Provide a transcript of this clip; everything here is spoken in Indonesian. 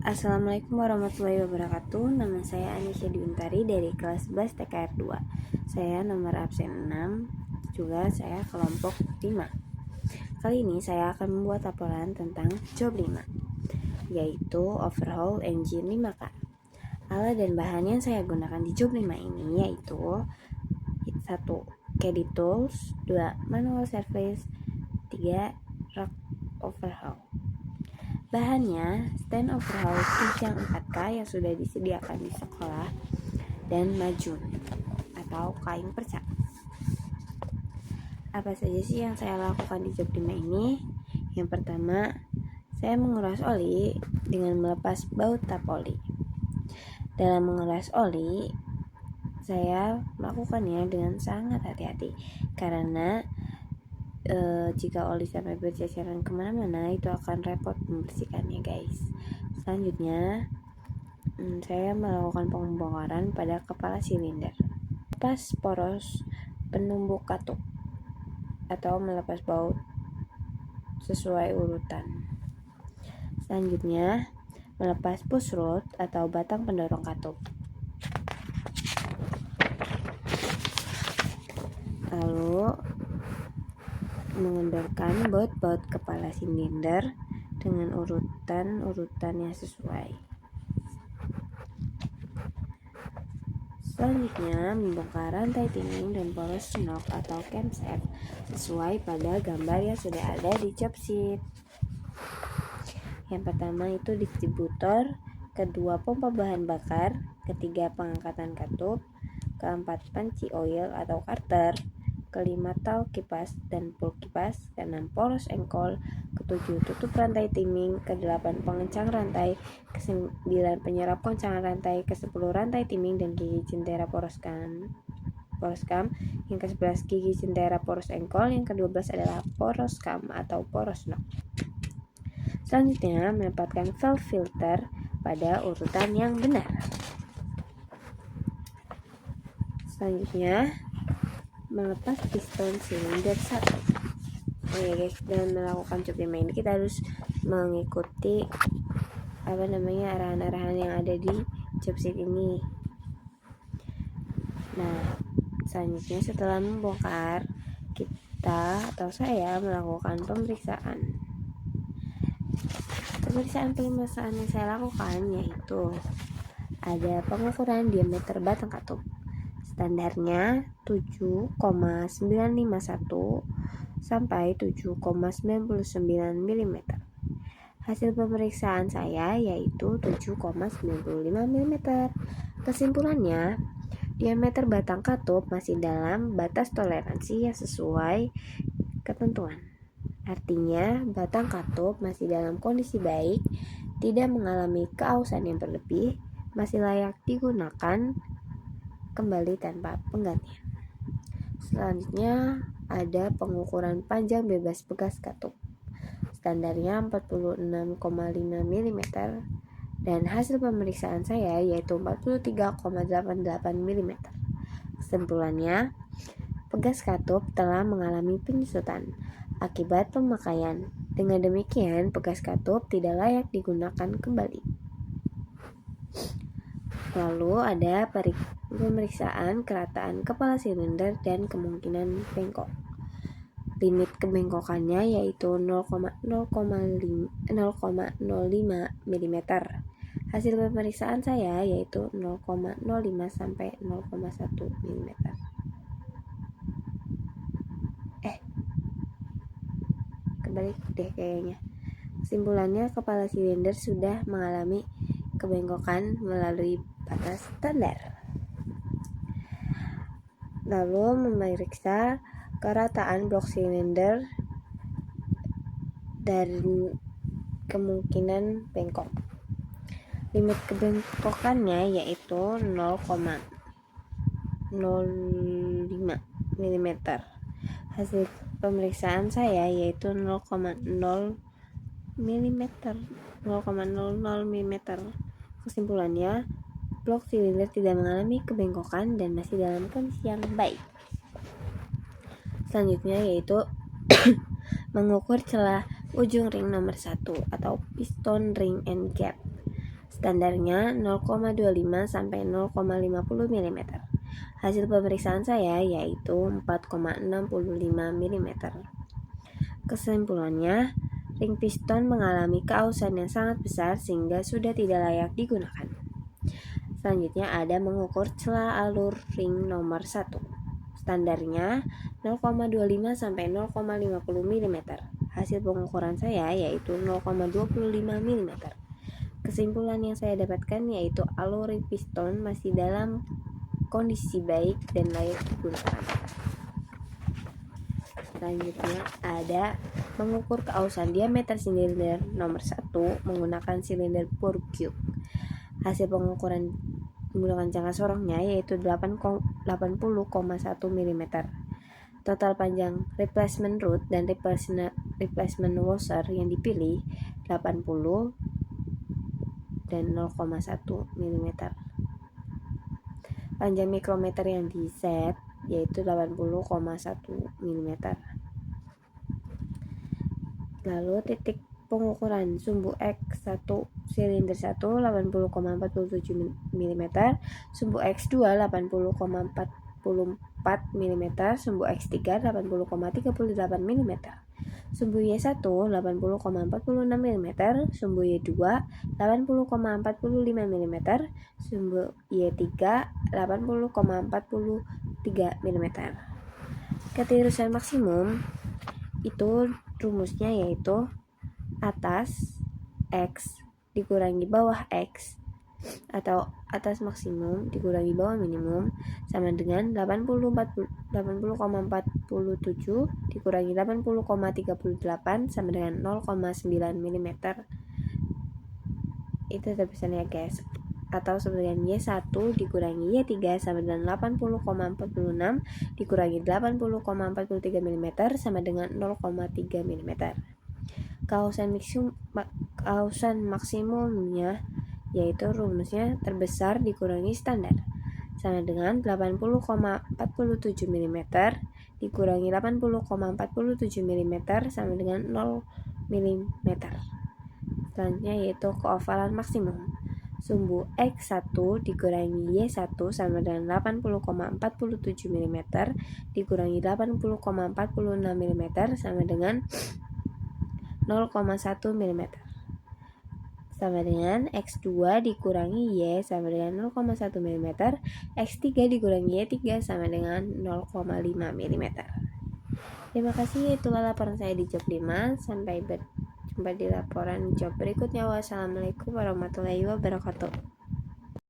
Assalamualaikum warahmatullahi wabarakatuh. Nama saya Anisya Diuntari dari kelas 11 TKR 2. Saya nomor absen 6, juga saya kelompok 5. Kali ini saya akan membuat laporan tentang job 5, yaitu overhaul engine 5K. Alat dan bahan yang saya gunakan di job 5 ini yaitu 1. Caddy tools, 2. Manual service, 3. Rock overhaul. Bahannya stand overhaul kijang 4K yang sudah disediakan di sekolah dan majun atau kain perca. Apa saja sih yang saya lakukan di job 5 ini? Yang pertama, saya menguras oli dengan melepas baut tap oli. Dalam menguras oli, saya melakukannya dengan sangat hati-hati karena jika oli sampai berceceran kemana-mana itu akan repot membersihkannya, guys. Selanjutnya saya melakukan pembongkaran pada kepala silinder, lepas poros penumbuk katup atau melepas baut sesuai urutan. Selanjutnya melepas push rod atau batang pendorong katup. Lalu mengendorkan baut-baut kepala silinder dengan urutan yang sesuai. Selanjutnya membongkar rantai timing dan poros knob atau camshaft sesuai pada gambar yang sudah ada di job sheet. Yang pertama itu distributor, kedua pompa bahan bakar, ketiga pengangkatan katup, keempat panci oil atau karter, kelima tali kipas dan pul kipas, keenam poros engkol, ketujuh tutup rantai timing, kedelapan pengencang rantai, kesembilan penyerap kencangan rantai, kesepuluh rantai timing dan gigi jentera poros cam, yang ke-11 gigi jentera poros engkol, yang ke-12 adalah poros cam atau poros knob. Selanjutnya menempatkan valve filter pada urutan yang benar. Selanjutnya melepas piston silinder 1. Guys, dalam melakukan job 5 ini kita harus mengikuti arahan-arahan yang ada di job sheet ini. Nah, selanjutnya setelah membongkar, saya melakukan pemeriksaan. Pemeriksaan yang saya lakukan yaitu ada pengukuran diameter batang katup. Standarnya 7,951 sampai 7,99 mm. Hasil pemeriksaan saya yaitu 7,95 mm. Kesimpulannya, diameter batang katup masih dalam batas toleransi yang sesuai ketentuan. Artinya, batang katup masih dalam kondisi baik, tidak mengalami keausan yang berlebih, masih layak digunakan kembali tanpa penggantian. Selanjutnya ada pengukuran panjang bebas bekas katup. Standarnya 46,5 mm dan hasil pemeriksaan saya yaitu 43,88 mm. Kesimpulannya, pegas katup telah mengalami penyusutan akibat pemakaian. Dengan demikian, pegas katup tidak layak digunakan kembali. Lalu ada pemeriksaan kerataan kepala silinder dan kemungkinan bengkok. Limit kebengkokannya yaitu 0,05 mm. Hasil pemeriksaan saya yaitu 0,05 sampai 0,1 mm. Kebalik deh kayaknya. Kesimpulannya, kepala silinder sudah mengalami kebengkokan melalui batas standar. Lalu memeriksa kerataan blok silinder dan kemungkinan bengkok. Limit kebengkokannya yaitu 0,05 mm. Hasil pemeriksaan saya yaitu 0,00 mm. Kesimpulannya, blok silinder tidak mengalami kebengkokan dan masih dalam kondisi yang baik. Selanjutnya yaitu mengukur celah ujung ring nomor 1 atau piston ring and gap. Standarnya 0,25 sampai 0,50 mm. Hasil pemeriksaan saya yaitu 4,65 mm. Kesimpulannya, ring piston mengalami keausan yang sangat besar sehingga sudah tidak layak digunakan. Selanjutnya ada mengukur celah alur ring nomor 1. Standarnya 0,25 sampai 0,50 mm. Hasil pengukuran saya yaitu 0,25 mm. Kesimpulan yang saya dapatkan yaitu alur ring piston masih dalam kondisi baik dan layak digunakan. Selanjutnya ada mengukur keausan diameter silinder nomor 1 menggunakan silinder Purcube. Hasil pengukuran menggunakan jangka sorongnya yaitu 80,1 mm. Total panjang replacement root dan replacement washer yang dipilih 80 dan 0,1 mm. Panjang mikrometer yang di set yaitu 80,1 mm. Lalu titik pengukuran sumbu X1 silinder 1 80,47 mm, sumbu X2 80,44 mm, sumbu X3 80,38 mm, sumbu Y1 80,46 mm, sumbu Y2 80,45 mm, sumbu Y3 80,43 mm. Ketirusan maksimum itu rumusnya yaitu atas X dikurangi bawah X atau atas maksimum dikurangi bawah minimum sama dengan 80,47 dikurangi 80,38 sama dengan 0,9 mm. Itu terusannya guys. Atau sebagian Y1 dikurangi Y3 sama dengan 80,46 dikurangi 80,43 mm sama dengan 0,3 mm. Keausan maksimumnya yaitu rumusnya terbesar dikurangi standar sama dengan 80,47 mm dikurangi 80,47 mm sama dengan 0 mm. Selanjutnya yaitu keovalan maksimum. Sumbu X1 dikurangi Y1 sama dengan 80,47 mm dikurangi 80,46 mm sama dengan 0,1 mm. Sama dengan X2 dikurangi Y sama dengan 0,1 mm, X3 dikurangi Y3 sama dengan 0,5 mm. Terima kasih, itulah laporan saya di job 5. Sampai berjumpa di laporan job berikutnya. Wassalamualaikum warahmatullahi wabarakatuh.